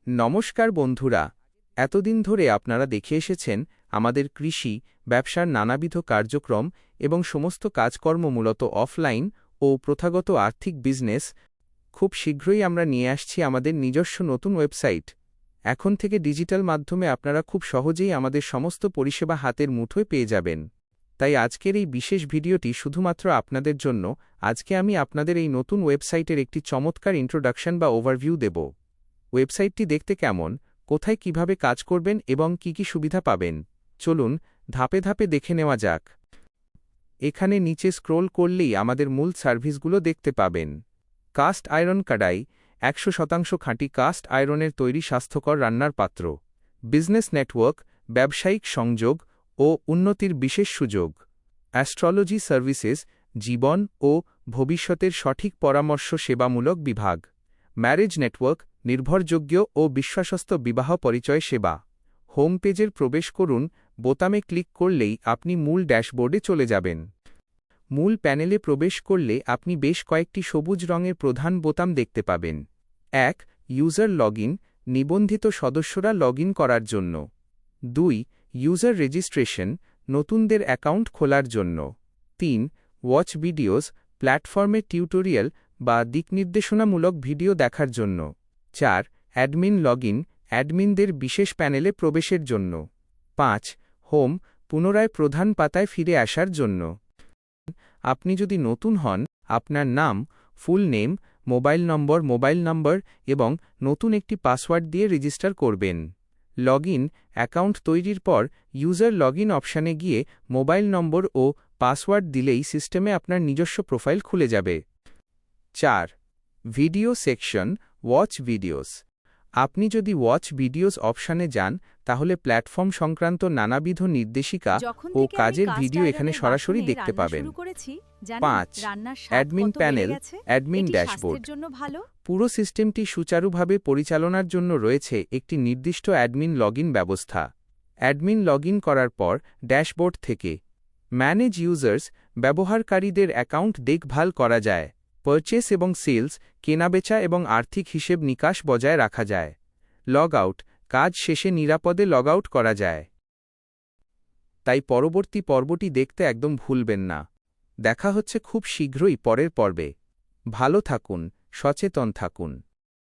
নমস্কার বন্ধুরা, এতদিন ধরে আপনারা দেখে এসেছেন আমাদের কৃষি, ব্যবসার নানাবিধ কার্যক্রম এবং সমস্ত কাজকর্ম মূলত অফলাইন ও প্রথাগত আর্থিক বিজনেস। খুব শীঘ্রই আমরা নিয়ে আসছি আমাদের নিজস্ব নতুন ওয়েবসাইট। এখন থেকে ডিজিটাল মাধ্যমে আপনারা খুব সহজেই আমাদের সমস্ত পরিষেবা হাতের মুঠোয় পেয়ে যাবেন। তাই আজকের এই বিশেষ ভিডিওটি শুধুমাত্র আপনাদের জন্য। আজকে আমি আপনাদের এই নতুন ওয়েবসাইটের একটি চমৎকার ইন্ট্রোডাকশন বা ওভারভিউ দেব। ওয়েবসাইটটি দেখতে কেমন, কোথায় কিভাবে কাজ করবেন এবং কি কি সুবিধা পাবেন, চলুন ধাপে ধাপে দেখে নেওয়া যাক। এখানে নিচে স্ক্রোল করলেই আমাদের মূল সার্ভিসগুলো দেখতে পাবেন। কাস্ট আয়রন কড়াই, 100% খাঁটি কাস্ট আয়রনের তৈরি স্বাস্থ্যকর রান্নার পাত্র। বিজনেস নেটওয়ার্ক, ব্যবসায়িক সংযোগ ও উন্নতির বিশেষ সুযোগ। অ্যাস্ট্রোলজি সার্ভিসেস, জীবন ও ভবিষ্যতের সঠিক পরামর্শ সেবামূলক বিভাগ। ম্যারেজ নেটওয়ার্ক, নির্ভরযোগ্য ও বিশ্বাসস্ত বিবাহ পরিচয় সেবা। হোম পেজের প্রবেশ করুন, বোতামে ক্লিক করলেই আপনি মূল ড্যাশবোর্ডে চলে যাবেন। মূল প্যানেলে প্রবেশ করলে আপনি বেশ কয়েকটি সবুজ রঙের প্রধান বোতাম দেখতে পাবেন। 1. ইউজার লগইন, নিবন্ধিত সদস্যরা লগইন করার জন্য। 2. ইউজার রেজিস্ট্রেশন, নতুনদের অ্যাকাউন্ট খোলার জন্য। 3. ওয়াচ ভিডিওস, প্ল্যাটফর্মে টিউটোরিয়াল বা দিকনির্দেশনামূলক ভিডিও দেখার জন্য। 4. অ্যাডমিন লগইন, অ্যাডমিনদের বিশেষ প্যানেলে প্রবেশের জন্য। 5. হোম, পুনরায় প্রধান পাতায় ফিরে আসার জন্য। আপনি যদি নতুন হন, আপনার নাম, ফুল নেম, মোবাইল নম্বর এবং নতুন একটি পাসওয়ার্ড দিয়ে রেজিস্টার করবেন। লগইন, অ্যাকাউন্ট তৈরির পর ইউজার লগইন অপশানে গিয়ে মোবাইল নম্বর ও পাসওয়ার্ড দিলেই সিস্টেমে আপনার নিজস্ব প্রোফাইল খুলে যাবে। 4. Video section, watch videos. আপনি যদি ওয়াচ ভিডিওস অপশানে যান, তাহলে প্ল্যাটফর্ম সংক্রান্ত নানাবিধ নির্দেশিকা ও কাজের ভিডিও এখানে সরাসরি দেখতে পাবেন। 5. Admin panel, admin dashboard. পুরো সিস্টেমটি সুচারুভাবে পরিচালনার জন্য রয়েছে একটি নির্দিষ্ট অ্যাডমিন লগইন ব্যবস্থা। অ্যাডমিন লগইন করার পর ড্যাশবোর্ড থেকে ম্যানেজ ইউজার্স, ব্যবহারকারীদের অ্যাকাউন্ট দেখভাল করা যায়। পারচেস এবং সেলস, কেনাবেচা এবং আর্থিক হিসেব নিকাশ বজায় রাখা যায়। লগ আউট, কাজ শেষে নিরাপদে লগ আউট করা যায়। তাই পরবর্তী পর্বটি দেখতে একদম ভুলবেন না। দেখা হচ্ছে খুব শীঘ্রই পরের পর্বে। ভালো থাকুন, সচেতন থাকুন।